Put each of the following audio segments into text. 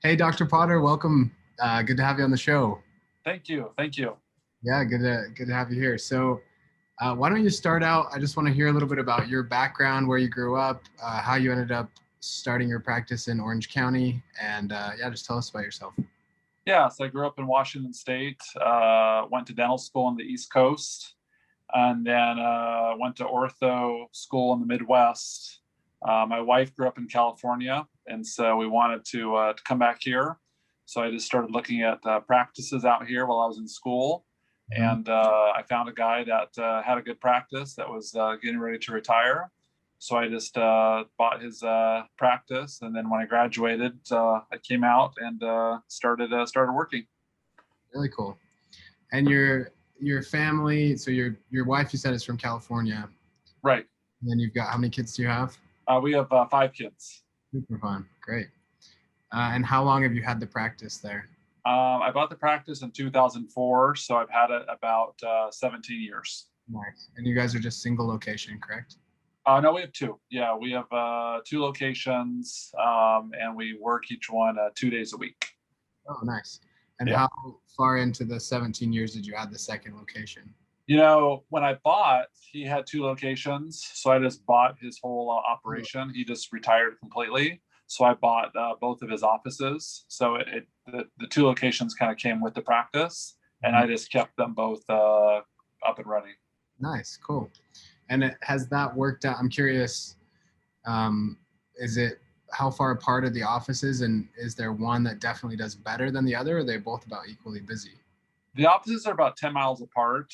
Hey, Dr. Potter, welcome. Good to have you on the show. Thank you. Thank you. Yeah, good to have you here. Why don't you start out? I just want to hear a little bit about your background, where you grew up, how you ended up starting your practice in Orange County, and yeah, just tell us about yourself. Yeah, so I grew up in Washington State, went to dental school on the East Coast, and then went to ortho school in the Midwest. My wife grew up in California, and so we wanted to come back here. So I just started looking at practices out here while I was in school, Mhm. and I found a guy that had a good practice that was getting ready to retire. So I just bought his practice, and then when I graduated, I came out and started working. Really cool. And your family, so your wife, you said, is from California. Right. And then you've got how many kids do you have? We have five kids. Super fun. Great. And how long have you had the practice there? I bought the practice in 2004, so I've had it about 17 years. Nice. And you guys are just single location, correct? No, we have two. Yeah, we have two locations, and we work each one 2 days a week. Oh, nice. And Yeah. how far into the 17 years did you add the second location? When I bought, he had two locations, so I just bought his whole Oh, operation. He just retired completely, so I bought both of his offices. So the two locations kind of came with the practice, and mhm. I just kept them both up and running. Nice, cool. And has that worked out? I'm curious, um, is it how far apart are the offices, and is there one that definitely does better than the other, or are they both about equally busy? The offices are about 10 miles apart,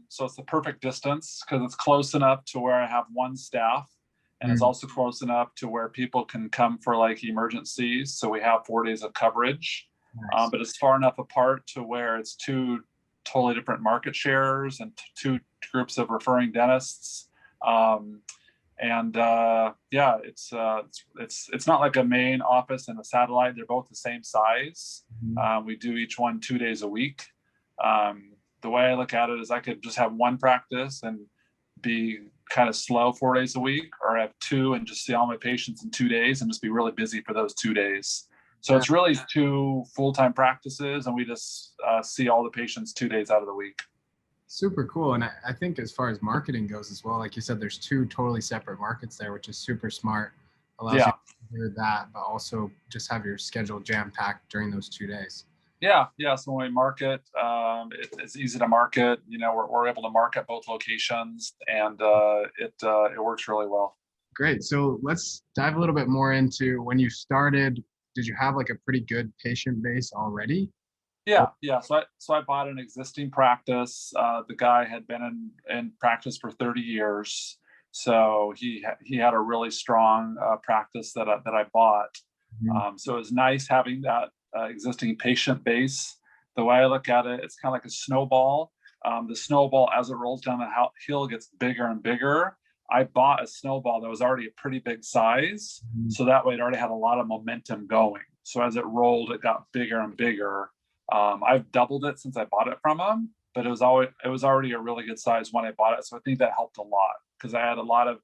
so it's the perfect distance because it's close enough to where I have one staff, and it's Mm, also close enough to where people can come for like emergencies. So we have 4 days of coverage, nice. but it's far enough apart to where it's two totally different market shares and two groups of referring dentists. Um, and yeah, it's not like a main office and a satellite. They're both the same size. Mhm. We do each one 2 days a week. The way I look at it is I could just have one practice and be kind of slow 4 days a week, or have two and just see all my patients in 2 days and just be really busy for those 2 days. So Yeah, it's really two full-time practices, and we just see all the patients 2 days out of the week. super cool. And I think as far as marketing goes as well, like you said, there's two totally separate markets there, which is super smart. Allows you Yeah. to do that, but also just have your schedule jam packed during those 2 days. Yeah. So when we market, it's easy to market. We're able to market both locations, and it works really well. Great. So let's dive a little bit more into when you started. Did you have like a pretty good patient base already? Or Yeah. So I bought an existing practice. The guy had been in practice for 30 years, so he had a really strong practice that I bought. Mhm. So it was nice having that existing patient base. The way I look at it, it's kind of like a snowball. The snowball, as it rolls down the hill, gets bigger and bigger. I bought a snowball that was already a pretty big size, Mhm. so that way it already had a lot of momentum going. So as it rolled, it got bigger and bigger. I've doubled it since I bought it from him, but it was already a really good size when I bought it. So I think that helped a lot because I had a lot of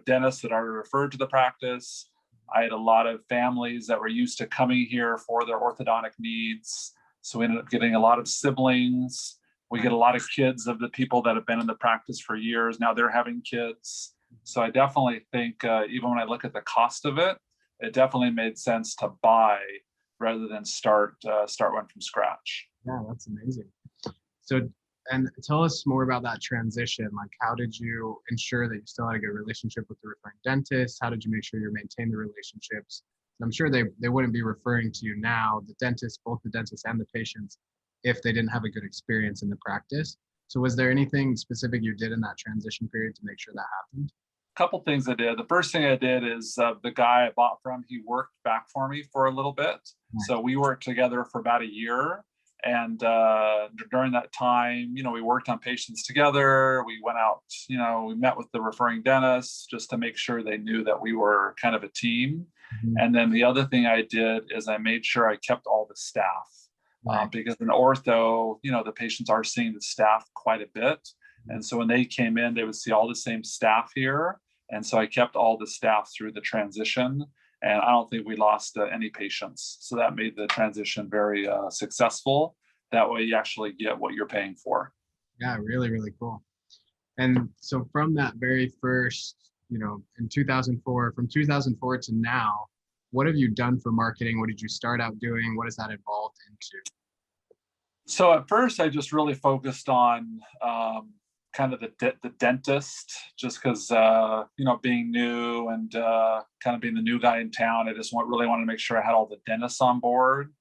dentists that already referred to the practice. I had a lot of families that were used to coming here for their orthodontic needs. So we ended up getting a lot of siblings. We get a lot of kids of the people that have been in the practice for years. Now they're having kids. So I definitely think, even when I look at the cost of it, it definitely made sense to buy rather than start one from scratch. Yeah, that's amazing. So, and tell us more about that transition. Like, how did you ensure that you still had a good relationship with the referring dentist? How did you make sure you maintain the relationships? I'm sure they wouldn't be referring to you now, the dentist, both the dentist and the patients, if they didn't have a good experience in the practice. So, was there anything specific you did in that transition period to make sure that happened? Couple things I did. The first thing I did is the guy I bought from, he worked back for me for a little bit. Nice. So we worked together for about a year. And during that time, we worked on patients together. We went out, we met with the referring dentists just to make sure they knew that we were kind of a team. Mhm. And then the other thing I did is I made sure I kept all the staff, Right. because in ortho, the patients are seeing the staff quite a bit. And so when they came in, they would see all the same staff here, and so I kept all the staff through the transition. And I don't think we lost any patients. So that made the transition very successful. That way you actually get what you're paying for. Yeah, really, really cool. And so from that very first, in 2004, from 2004 to now, what have you done for marketing? What did you start out doing? What has that evolved into? So at first, I just really focused on kind of the dentist, just because being new and kind of being the new guy in town, I just really wanted to make sure I had all the dentists on board.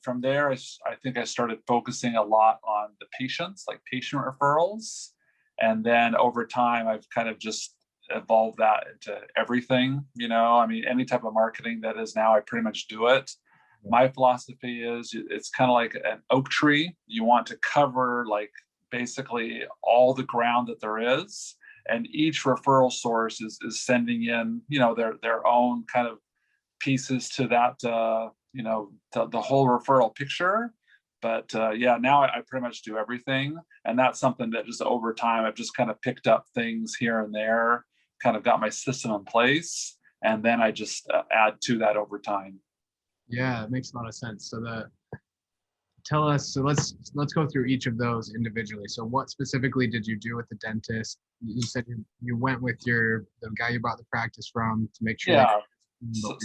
From there, I think I started focusing a lot on the patients, like patient referrals, and then over time, I've kind of just evolved that into everything. I mean, any type of marketing that is now, I pretty much do it. My philosophy is it's kind of like an oak tree. You want to cover like basically all the ground that there is, and each referral source is sending in, their own kind of pieces to that, the whole referral picture. But now I pretty much do everything. And that's something that just over time, I've just kind of picked up things here and there, kind of got my system in place. And then I just add to that over time. Yeah, it makes a lot of sense. So tell us, so let's go through each of those individually. So what specifically did you do with the dentist? You said you went with the guy you bought the practice from to make sure. Yeah. So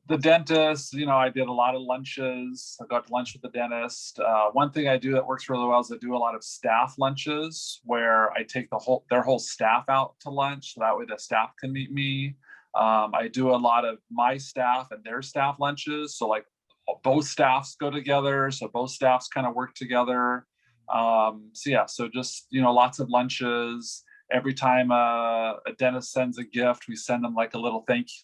the dentist, I did a lot of lunches. I got to lunch with the dentist. One thing I do that works really well is I do a lot of staff lunches where I take their whole staff out to lunch. So that way the staff can meet me. I do a lot of my staff and their staff lunches. So like both staffs go together. So both staffs kind of work together. So just, lots of lunches. Every time a dentist sends a gift, we send them like a little thank you.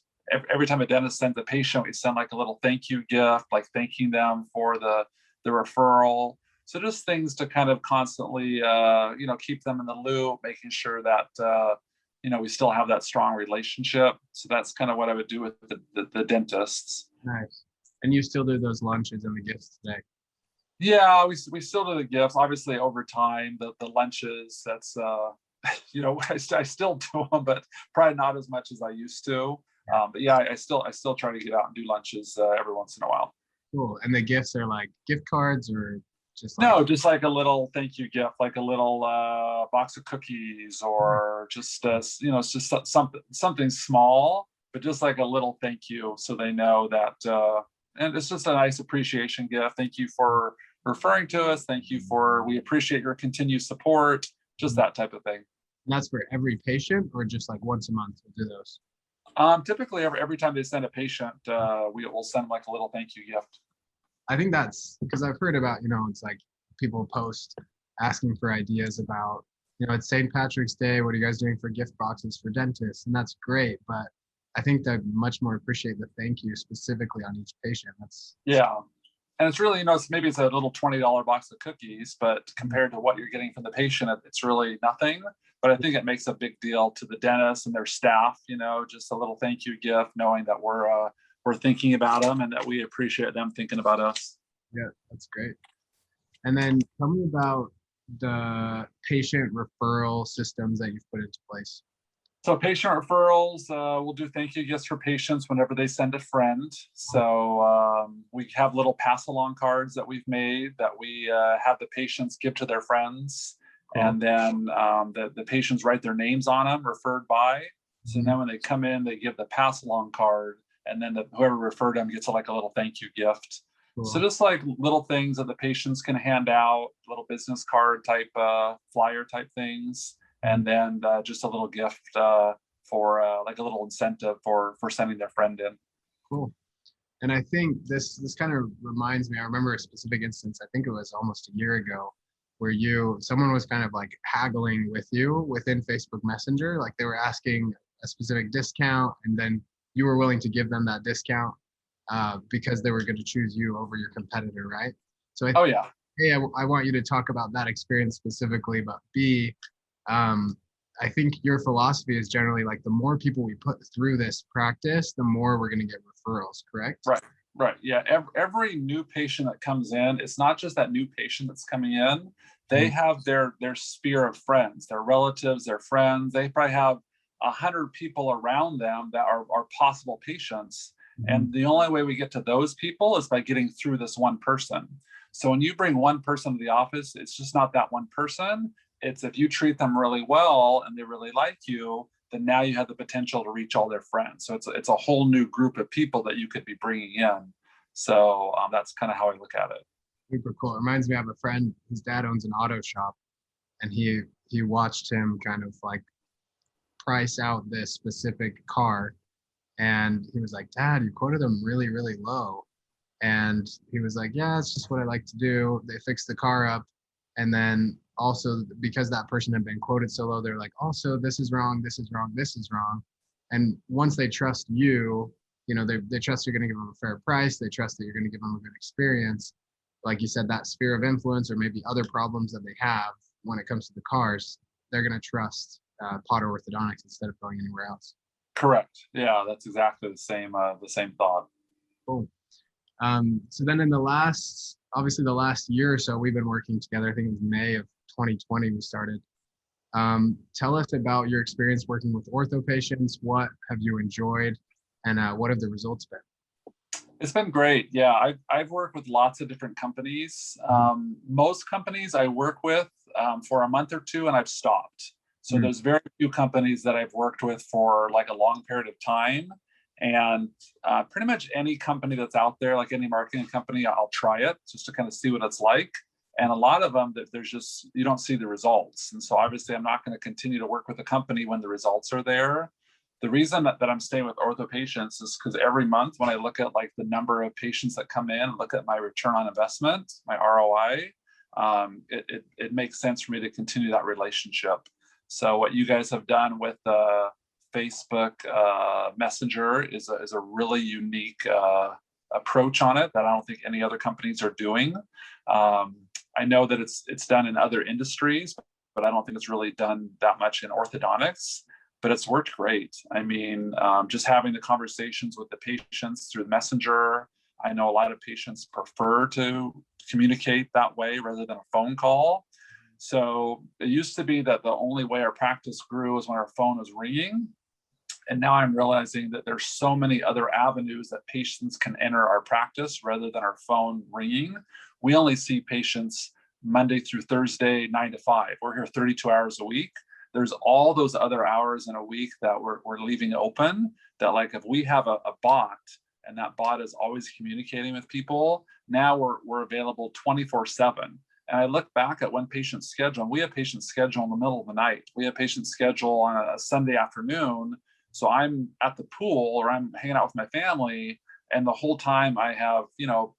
Every time a dentist sends a patient, we send like a little thank you gift, like thanking them for the referral. So just things to kind of constantly, keep them in the loop, making sure that, we still have that strong relationship. So that's kind of what I would do with the dentists. Nice. And you still do those lunches and the gifts today? Yeah, we still do the gifts. Obviously, over time, the lunches, that's, I still do them, but probably not as much as I used to. But yeah, I still try to get out and do lunches every once in a while. Cool. And the gifts are like gift cards or just like a little thank you gift, like a little box of cookies, or just it's just something small, but just like a little thank you, so they know that. And it's just a nice appreciation gift. Thank you for referring to us. Thank you we appreciate your continued support. Just that type of thing. And that's for every patient, or just like once a month we'll do those? Typically every time they send a patient, we will send like a little thank you gift. I think that's because I've heard about, it's like people post asking for ideas about, it's St. Patrick's Day. What are you guys doing for gift boxes for dentists? And that's great. But I think they much more appreciate the thank you specifically on each patient. Yeah. And it's really, maybe it's a little $20 box of cookies, but compared to what you're getting from the patient, it's really nothing. But I think it makes a big deal to the dentist and their staff, just a little thank you gift, knowing that we're thinking about them and that we appreciate them thinking about us. Yeah, that's great. And then tell me about the patient referral systems that you've put into place. So patient referrals, we'll do thank you gifts for patients whenever they send a friend. So we have little pass along cards that we've made that we have the patients give to their friends. Cool. And then the patients write their names on them, referred by. So then when they come in, they give the pass along card, and then whoever referred them gets like a little thank you gift. Cool. So just like little things that the patients can hand out, little business card type, flyer type things. And then just a little gift for like a little incentive for sending their friend in. Cool. And I think this kind of reminds me, I remember a specific instance, I think it was almost a year ago, where someone was kind of like haggling with you within Facebook Messenger. Like they were asking a specific discount, and then you were willing to give them that discount because they were going to choose you over your competitor, right? So I want you to talk about that experience specifically, but B, I think your philosophy is generally like the more people we put through this practice, the more we're going to get referrals, correct? Right. Yeah. Every new patient that comes in, it's not just that new patient that's coming in. They have their sphere of friends, their relatives, their friends. They probably have 100 people around them that are possible patients. Mhm. And the only way we get to those people is by getting through this one person. So when you bring one person to the office, it's just not that one person. It's if you treat them really well and they really like you, then now you have the potential to reach all their friends. So it's a whole new group of people that you could be bringing in. So that's kind of how I look at it. Super cool. It reminds me of a friend, his dad owns an auto shop, and he watched him kind of like price out this specific car, and he was like, "Dad, you quoted them really, really low." And he was like, "Yeah, it's just what I like to do." They fixed the car up, and then also because that person had been quoted so low, they're like, "Also, this is wrong, this is wrong, this is wrong." And once they trust you, they trust you're going to give them a fair price. They trust that you're going to give them a good experience. Like you said, that sphere of influence or maybe other problems that they have when it comes to the cars, they're going to trust Potter Orthodontics instead of going anywhere else. Correct. Yeah, that's exactly the same thought. Cool. So then obviously the last year or so, we've been working together. I think it was May of 2020 we started. Tell us about your experience working with OrthoPatients. What have you enjoyed, and what have the results been? It's been great. Yeah, I've worked with lots of different companies. Most companies I work with for a month or two, and I've stopped. So Mm. there's very few companies that I've worked with for like a long period of time. And pretty much any company that's out there, like any marketing company, I'll try it just to kind of see what it's like. And a lot of them, that there's just, you don't see the results. And so obviously I'm not going to continue to work with a company when the results are there. The reason that I'm staying with OrthoPatients is because every month when I look at like the number of patients that come in, look at my return on investment, my ROI, it makes sense for me to continue that relationship. So what you guys have done with Facebook Messenger is a really unique approach on it that I don't think any other companies are doing. I know that it's done in other industries, but I don't think it's really done that much in orthodontics. But it's worked great. I mean, just having the conversations with the patients through the Messenger. I know a lot of patients prefer to communicate that way rather than a phone call. So it used to be that the only way our practice grew was when our phone was ringing. And now I'm realizing that there's so many other avenues that patients can enter our practice rather than our phone ringing. We only see patients Monday through Thursday, 9 to 5. We're here 32 hours a week. There's all those other hours in a week that we're leaving open, that like if we have a bot and that bot is always communicating with people, now we're available 24/7. And I look back at when patients schedule, and we have patients schedule in the middle of the night. We have patients schedule on a Sunday afternoon. So I'm at the pool or I'm hanging out with my family, and the whole time I have,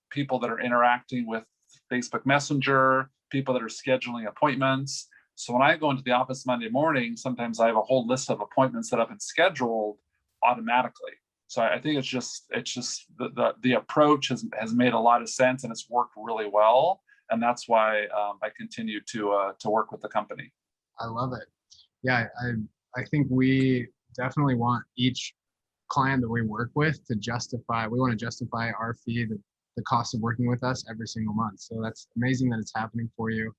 people that are interacting with Facebook Messenger, people that are scheduling appointments. So when I go into the office Monday morning, sometimes I have a whole list of appointments set up and scheduled automatically. So I think it's just the approach has made a lot of sense, and it's worked really well. And that's why I continue to work with the company. I love it. Yeah, I think we definitely want each client that we work with to justify. We want to justify our fee, the cost of working with us every single month. So that's amazing that it's happening for you.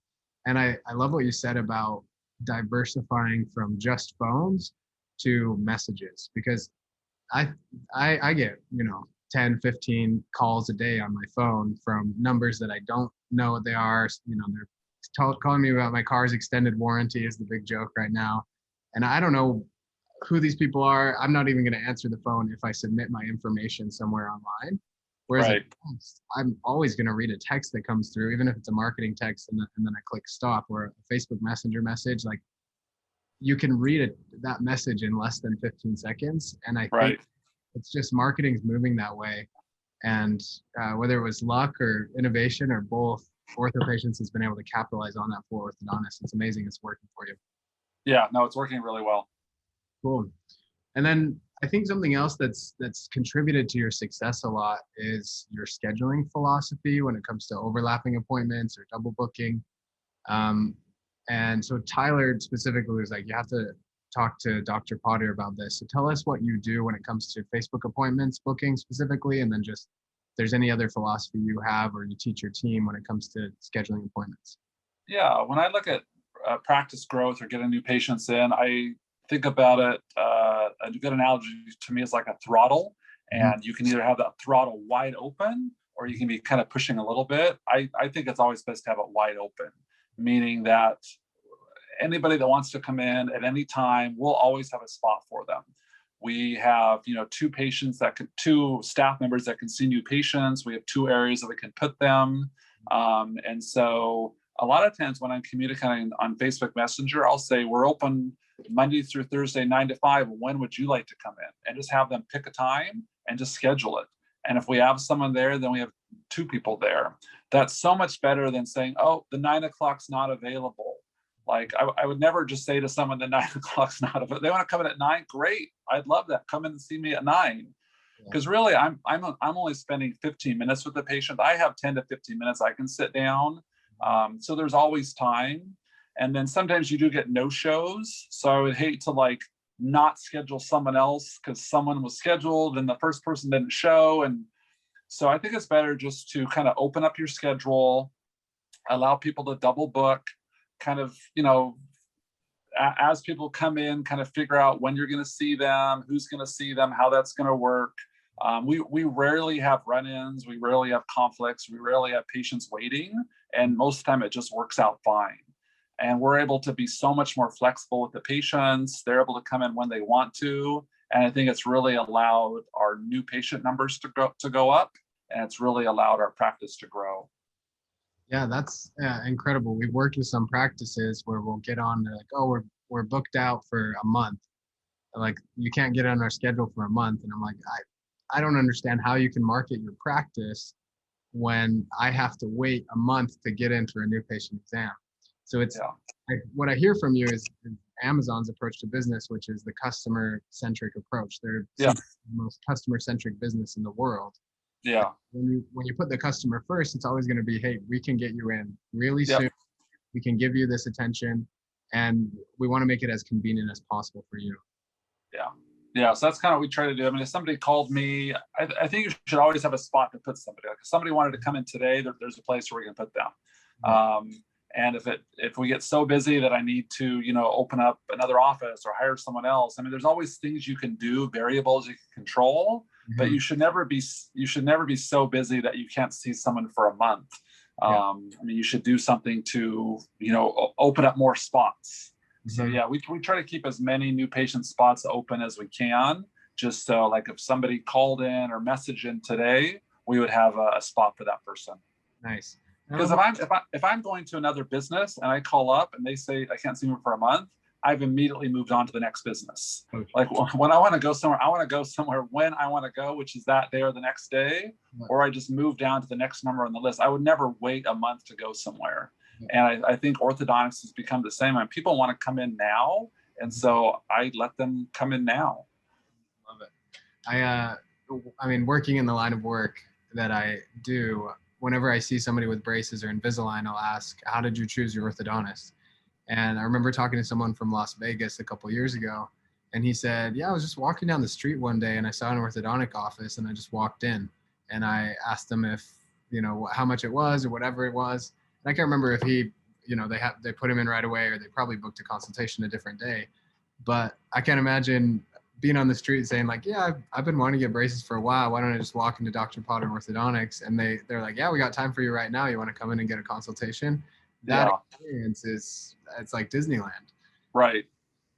And I love what you said about diversifying from just phones to messages, because I get 10 15 calls a day on my phone from numbers that I don't know what they are. They're calling me about my car's extended warranty is the big joke right now, and I don't know who these people are. I'm not even going to answer the phone if I submit my information somewhere online. Whereas Right. I'm always going to read a text that comes through, even if it's a marketing text, and then I click stop, or a Facebook Messenger message. Like, you can read that message in less than 15 seconds. And I Right. think it's just marketing's moving that way. And whether it was luck or innovation or both, OrthoPatients has been able to capitalize on that for orthodontists. It's amazing it's working for you. Yeah, no, it's working really well. Cool. And then I think something else that's contributed to your success a lot is your scheduling philosophy when it comes to overlapping appointments or double booking. And so Tyler specifically was like, you have to talk to Dr. Potter about this. So tell us what you do when it comes to Facebook appointments, booking specifically, and then just if there's any other philosophy you have or you teach your team when it comes to scheduling appointments. Yeah, when I look at practice growth or getting new patients in, think about it, a good analogy to me is like a throttle, and you can either have that throttle wide open or you can be kind of pushing a little bit. I think it's always best to have it wide open, meaning that anybody that wants to come in at any time, we'll always have a spot for them. We have, two staff members that can see new patients. We have 2 areas that we can put them. And so a lot of times when I'm communicating on Facebook Messenger, I'll say, we're open Monday through Thursday, 9 to 5. When would you like to come in? And just have them pick a time and just schedule it. And if we have someone there, then we have 2 people there. That's so much better than saying, oh, the 9 o'clock's not available. Like I would never just say to someone the 9 o'clock's not available. They want to come in at 9, great. I'd love that. Come in and see me at 9. Because really, I'm only spending 15 minutes with the patient. I have 10 to 15 minutes I can sit down. So there's always time. And then sometimes you do get no-shows. So I would hate to not schedule someone else because someone was scheduled and the first person didn't show. And so I think it's better just to kind of open up your schedule, allow people to double book, kind of, as people come in, kind of figure out when you're going to see them, who's going to see them, how that's going to work. We rarely have run-ins. We rarely have conflicts. We rarely have patients waiting. And most of the time it just works out fine. And we're able to be so much more flexible with the patients. They're able to come in when they want to. And I think it's really allowed our new patient numbers to go up. And it's really allowed our practice to grow. Yeah, that's incredible. We've worked with some practices where we'll get on, they're like, oh, we're booked out for a month. Like, you can't get on our schedule for a month. And I'm like, I don't understand how you can market your practice when I have to wait a month to get in for a new patient exam. So it's what I hear from you is Amazon's approach to business, which is the customer-centric approach. They're the most customer-centric business in the world. Yeah. When you put the customer first, it's always going to be, hey, we can get you in really soon. We can give you this attention, and we want to make it as convenient as possible for you. Yeah. So that's kind of what we try to do. I mean, if somebody called me, I think you should always have a spot to put somebody. Like if somebody wanted to come in today, there's a place where we can put them. And if we get so busy that I need to, open up another office or hire someone else, I mean, there's always things you can do, variables you can control, but you should never be so busy that you can't see someone for a month. I mean, you should do something to, open up more spots. So we try to keep as many new patient spots open as we can, just so like if somebody called in or messaged in today, we would have a spot for that person. Nice. Because if I'm going to another business and I call up and they say I can't see them for a month, I've immediately moved on to the next business. Okay. Like when I want to go somewhere, I want to go somewhere when I want to go, which is that day or the next day, or I just move down to the next number on the list. I would never wait a month to go somewhere. And I think orthodontics has become the same. And people want to come in now, and so I let them come in now. Love it. I mean, working in the line of work that I do, whenever I see somebody with braces or Invisalign, I'll ask, how did you choose your orthodontist? And I remember talking to someone from Las Vegas a couple of years ago, and he said, I was just walking down the street one day and I saw an orthodontic office and I just walked in and I asked them if, how much it was or whatever it was. And I can't remember if he, they put him in right away or they probably booked a consultation a different day. But I can't imagine being on the street saying like, I've been wanting to get braces for a while. Why don't I just walk into Dr. Potter Orthodontics? And they're like, we got time for you right now. You want to come in and get a consultation? That experience it's like Disneyland. Right.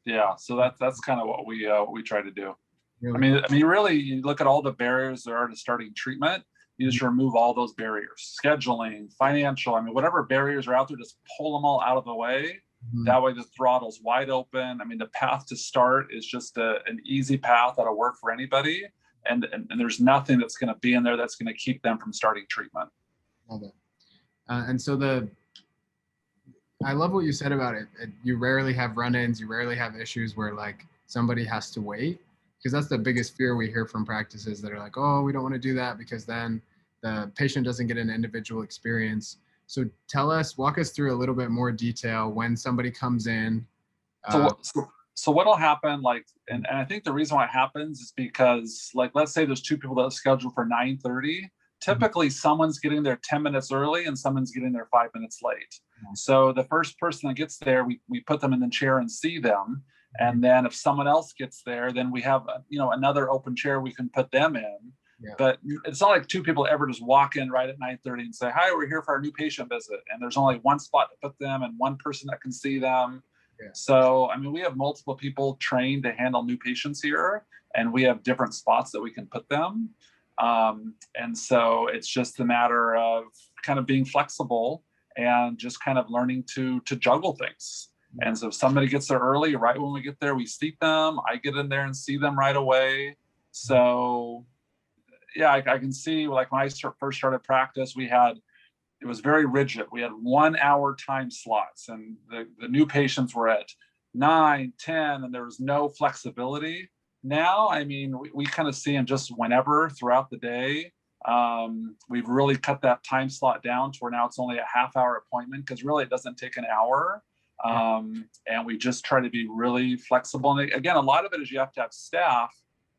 Yeah. So that's kind of what we try to do. Really? I mean, really, you look at all the barriers there are to starting treatment. You just remove all those barriers, scheduling, financial. I mean, whatever barriers are out there, just pull them all out of the way. That way the throttle's wide open. I mean, the path to start is just an easy path that'll work for anybody. And there's nothing that's going to be in there that's going to keep them from starting treatment. Love it. And so I love what you said about it. You rarely have run-ins. You rarely have issues where like somebody has to wait, because that's the biggest fear we hear from practices that are like, oh, we don't want to do that because then the patient doesn't get an individual experience. So walk us through a little bit more detail when somebody comes in. So what'll happen, and I think the reason why it happens is because, let's say there's 2 people that are scheduled for 9:30. Typically, someone's getting there 10 minutes early and someone's getting there 5 minutes late. So the first person that gets there, we put them in the chair and see them. And then if someone else gets there, then we have, another open chair we can put them in. Yeah. But it's not like two people ever just walk in right at 9:30 and say, hi, we're here for our new patient visit. And there's only one spot to put them and one person that can see them. Yeah. So, we have multiple people trained to handle new patients here, and we have different spots that we can put them. And so it's just a matter of kind of being flexible and just kind of learning to juggle things. Yeah. And so if somebody gets there early, right when we get there, we seat them. I get in there and see them right away. So yeah, I can see, like when I first started practice, it was very rigid. We had 1 hour time slots, and the new patients were at 9, 10, and there was no flexibility. Now, we kind of see them just whenever throughout the day. We've really cut that time slot down to where now it's only a half-hour appointment, because really it doesn't take an hour. And we just try to be really flexible. And again, a lot of it is you have to have staff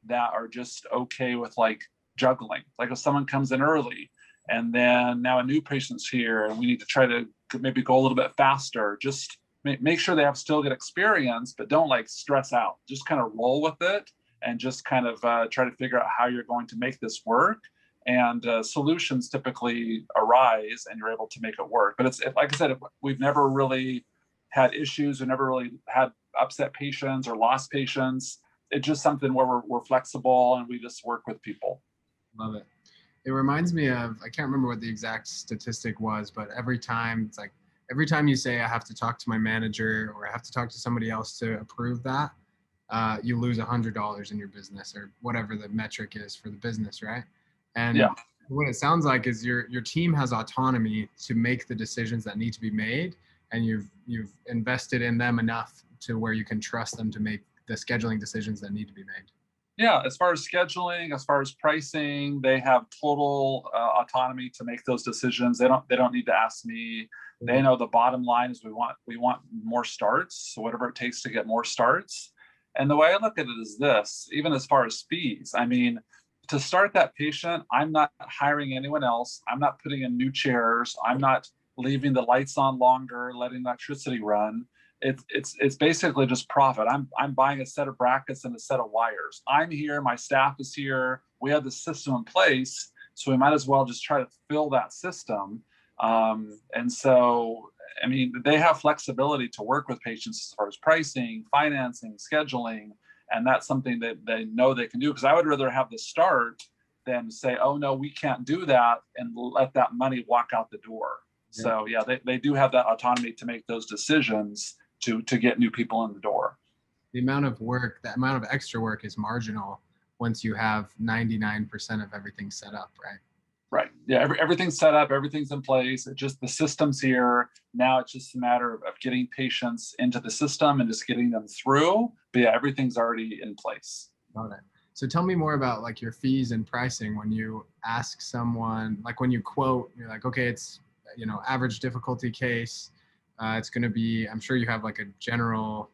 that are just okay with like juggling. Like if someone comes in early and then now a new patient's here and we need to try to maybe go a little bit faster, just make sure they have still good experience, but don't like stress out. Just kind of roll with it and just kind of try to figure out how you're going to make this work. And solutions typically arise and you're able to make it work. But it's like I said, we've never really had issues. We never really had upset patients or lost patients. It's just something where we're flexible and we just work with people. Love it. It reminds me of, I can't remember what the exact statistic was, but every time you say I have to talk to my manager or I have to talk to somebody else to approve that, you lose $100 in your business or whatever the metric is for the business, right? And yeah. What it sounds like is your team has autonomy to make the decisions that need to be made, and you've invested in them enough to where you can trust them to make the scheduling decisions that need to be made. Yeah, as far as scheduling, as far as pricing, they have total autonomy to make those decisions. They don't need to ask me. They know the bottom line is we want more starts, so whatever it takes to get more starts. And the way I look at it is this: even as far as fees, to start that patient, I'm not hiring anyone else. I'm not putting in new chairs. I'm not leaving the lights on longer, letting electricity run. It's basically just profit. I'm buying a set of brackets and a set of wires. I'm here, my staff is here. We have the system in place, so we might as well just try to fill that system. And so, they have flexibility to work with patients as far as pricing, financing, scheduling, and that's something that they know they can do. Because I would rather have the start than say, oh no, we can't do that, and let that money walk out the door. Yeah. So yeah, they do have that autonomy to make those decisions to get new people in the door. The amount of extra work is marginal once you have 99% of everything set up, right? Right. Yeah. Everything's set up. Everything's in place. It's just the system's here. Now it's just a matter of getting patients into the system and just getting them through. But yeah, everything's already in place. Got it. So tell me more about like your fees and pricing when you ask someone, like when you quote, you're like, okay, it's, average difficulty case. It's going to be, I'm sure you have like a general.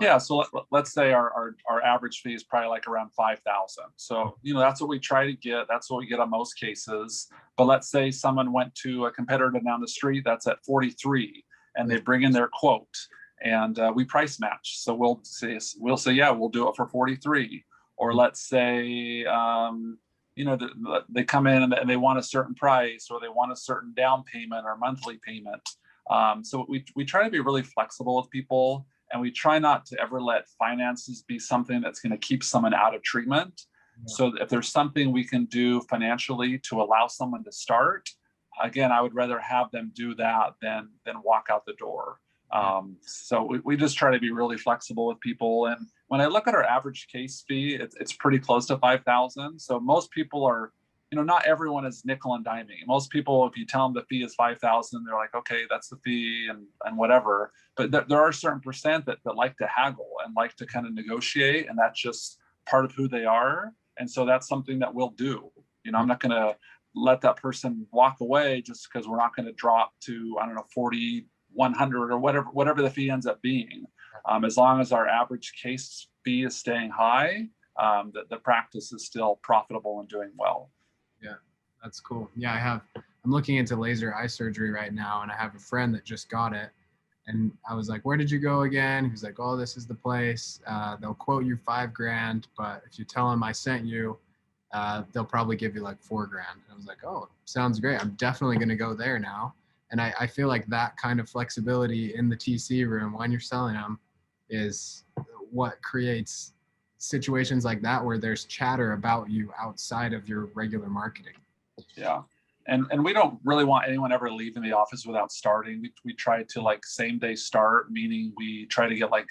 Yeah. So let's say our average fee is probably like around 5,000. So, that's what we try to get. That's what we get on most cases. But let's say someone went to a competitor down the street that's at 43 and they bring in their quote and we price match. So we'll say, yeah, we'll do it for 43. Or let's say, they come in and they want a certain price or they want a certain down payment or monthly payment. So we try to be really flexible with people. And we try not to ever let finances be something that's going to keep someone out of treatment. Yeah. So if there's something we can do financially to allow someone to start, again, I would rather have them do that than walk out the door. So we just try to be really flexible with people. And when I look at our average case fee, it's pretty close to 5,000. So most people are, not everyone is nickel and diming. Most people, if you tell them the fee is 5,000, they're like, okay, that's the fee and whatever. But there are a certain percent that like to haggle and like to kind of negotiate. And that's just part of who they are. And so that's something that we'll do. I'm not going to let that person walk away just because we're not going to drop to, 40, 100 or whatever the fee ends up being. As long as our average case fee is staying high, the practice is still profitable and doing well. Yeah, that's cool. Yeah, I'm looking into laser eye surgery right now, and I have a friend that just got it. And I was like, where did you go again? He was like, oh, this is the place. They'll quote you $5,000, but if you tell them I sent you, they'll probably give you like $4,000. I was like, oh, sounds great. I'm definitely going to go there now. And I feel like that kind of flexibility in the TC room when you're selling them is what creates situations like that where there's chatter about you outside of your regular marketing. Yeah. And we don't really want anyone ever leaving the office without starting. We try to like same day start, meaning we try to get like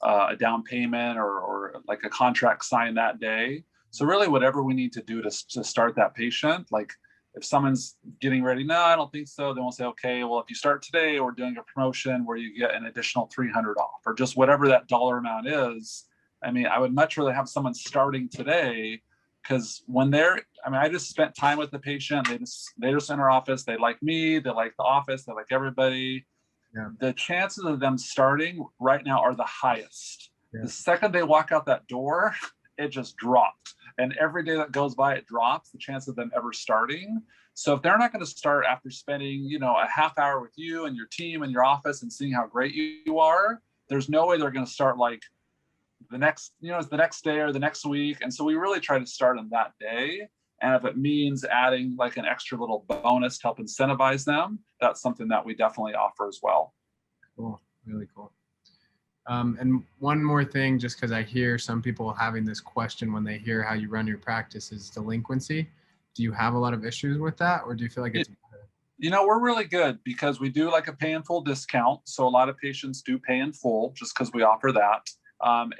a down payment or like a contract signed that day. So really whatever we need to do to start that patient, like if someone's getting ready, no, I don't think so. Then we'll say, okay, well, if you start today, we're doing a promotion where you get an additional 300 off or just whatever that dollar amount is. I mean, I would much rather have someone starting today because when I just spent time with the patient. They just in our office. They like me. They like the office. They like everybody. Yeah. The chances of them starting right now are the highest. Yeah. The second they walk out that door, it just dropped. And every day that goes by, it drops the chance of them ever starting. So if they're not going to start after spending, a half hour with you and your team and your office and seeing how great you are, there's no way they're going to start like the next day or the next week. And so we really try to start on that day. And if it means adding like an extra little bonus to help incentivize them, that's something that we definitely offer as well. Cool. Really cool. And one more thing, just because I hear some people having this question when they hear how you run your practice, is delinquency. Do you have a lot of issues with that, or do you feel like it's we're really good because we do like a pay in full discount. So a lot of patients do pay in full just because we offer that.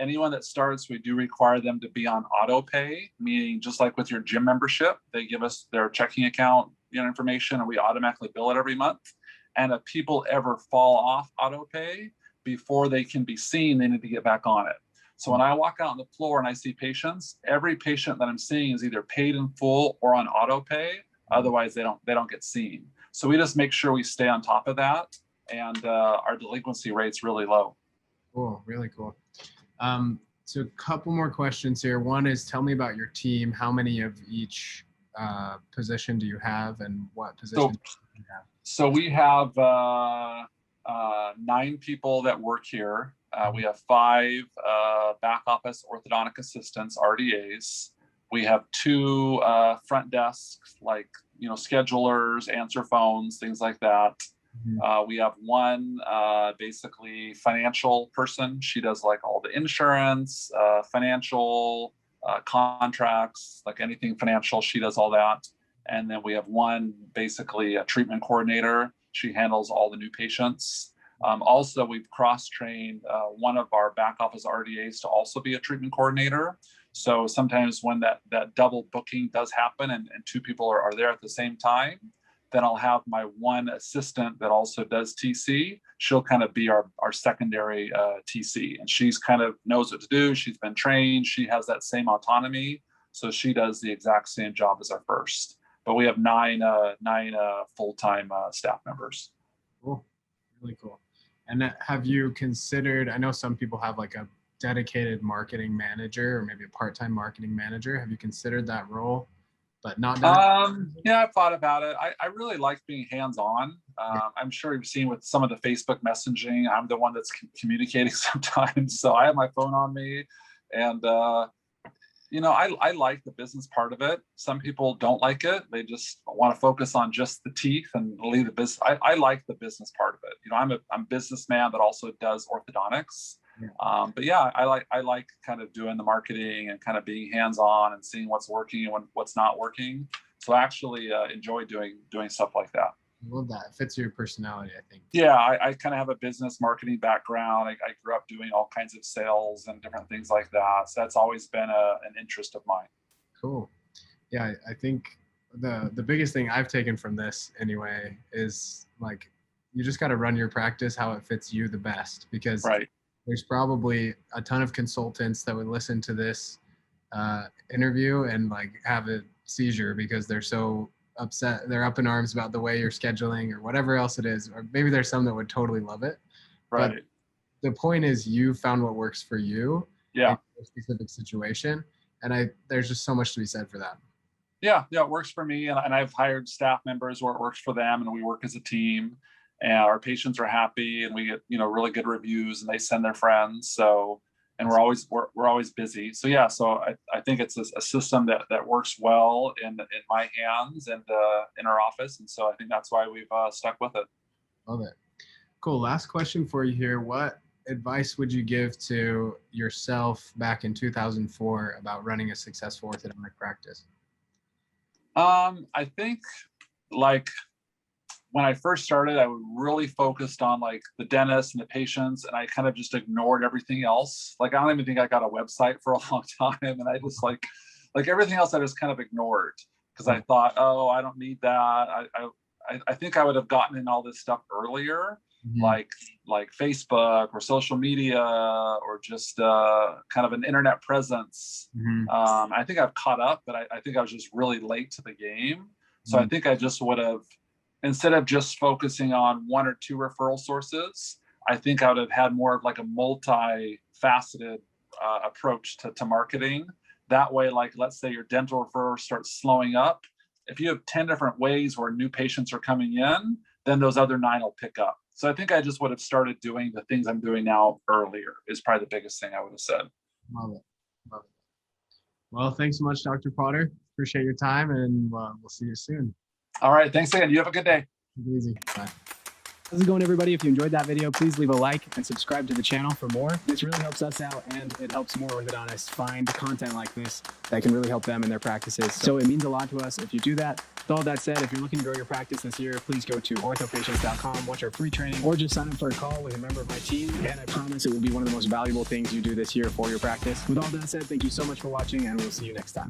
Anyone that starts, we do require them to be on auto pay, meaning just like with your gym membership, they give us their checking account information and we automatically bill it every month. And if people ever fall off auto pay before they can be seen, they need to get back on it. So when I walk out on the floor and I see patients, every patient that I'm seeing is either paid in full or on auto pay. Otherwise, they don't get seen. So we just make sure we stay on top of that, and our delinquency rate's really low. Cool, really cool. So a couple more questions here. One is, tell me about your team. How many of each position do you have, and what position do you have? So we have 9 people that work here. We have 5 back office orthodontic assistants, RDAs. We have 2 front desks, like schedulers, answer phones, things like that. We have 1 basically financial person. She does like all the insurance, financial contracts, like anything financial. She does all that. And then we have 1 basically a treatment coordinator. She handles all the new patients. Also, we've cross-trained one of our back office RDAs to also be a treatment coordinator. So sometimes when that double booking does happen and 2 people are there at the same time, then I'll have my 1 assistant that also does TC. She'll kind of be our secondary TC, and she's kind of knows what to do. She's been trained. She has that same autonomy. So she does the exact same job as our first. But we have 9 full-time staff members. Cool, really cool. And have you considered, I know some people have like a dedicated marketing manager or maybe a part-time marketing manager. Have you considered that role, but not done? Yeah, I've thought about it. I really like being hands-on. I'm sure you've seen with some of the Facebook messaging, I'm the one that's communicating sometimes. So I have my phone on me, and I like the business part of it. Some people don't like it. They just want to focus on just the teeth and leave the business. I like the business part of it. I'm a businessman that also does orthodontics. Yeah. But yeah, I like kind of doing the marketing and kind of being hands-on and seeing what's working and what's not working. So I actually enjoy doing stuff like that. I love that. It fits your personality, I think. Yeah, I kind of have a business marketing background. I grew up doing all kinds of sales and different things like that. So that's always been an interest of mine. Cool. Yeah, I think the biggest thing I've taken from this anyway is like, you just got to run your practice how it fits you the best, because right. There's probably a ton of consultants that would listen to this interview and like have a seizure because they're so upset. They're up in arms about the way you're scheduling or whatever else it is. Or maybe there's some that would totally love it. Right. But the point is, you found what works for you. Yeah. In a specific situation. And there's just so much to be said for that. Yeah, it works for me. And I've hired staff members where it works for them, and we work as a team. and our patients are happy, and we get, you know, really good reviews, and they send their friends. So, and we're always busy. So yeah, so I think it's a system that works well in my hands and in our office. And so I think that's why we've stuck with it. Love it. Cool. Last question for you here. What advice would you give to yourself back in 2004 about running a successful orthodontic practice? I think, like, when I first started, I really focused on like the dentist and the patients, and I kind of just ignored everything else. Like, I don't even think I got a website for a long time, and I just like everything else I just kind of ignored because I thought, oh, I don't need that. I think I would have gotten in all this stuff earlier, like Facebook or social media or just kind of an internet presence. I think I've caught up, but I think I was just really late to the game. So I think I just would have, instead of just focusing on one or two referral sources, I think I would have had more of like a multi-faceted approach to marketing. That way, like, let's say your dental referral starts slowing up. If you have 10 different ways where new patients are coming in, then those other 9 will pick up. So I think I just would have started doing the things I'm doing now earlier is probably the biggest thing I would have said. Love it. Love it. Well, thanks so much, Dr. Potter. Appreciate your time, and we'll see you soon. All right. Thanks again. You have a good day. Take it easy. Bye. How's it going, everybody? If you enjoyed that video, please leave a like and subscribe to the channel for more. This really helps us out, and it helps more orthodontists find content like this that can really help them in their practices. So it means a lot to us if you do that. With all that said, if you're looking to grow your practice this year, please go to OrthoPatients.com, watch our free training, or just sign up for a call with a member of my team, and I promise it will be one of the most valuable things you do this year for your practice. With all that said, thank you so much for watching, and we'll see you next time.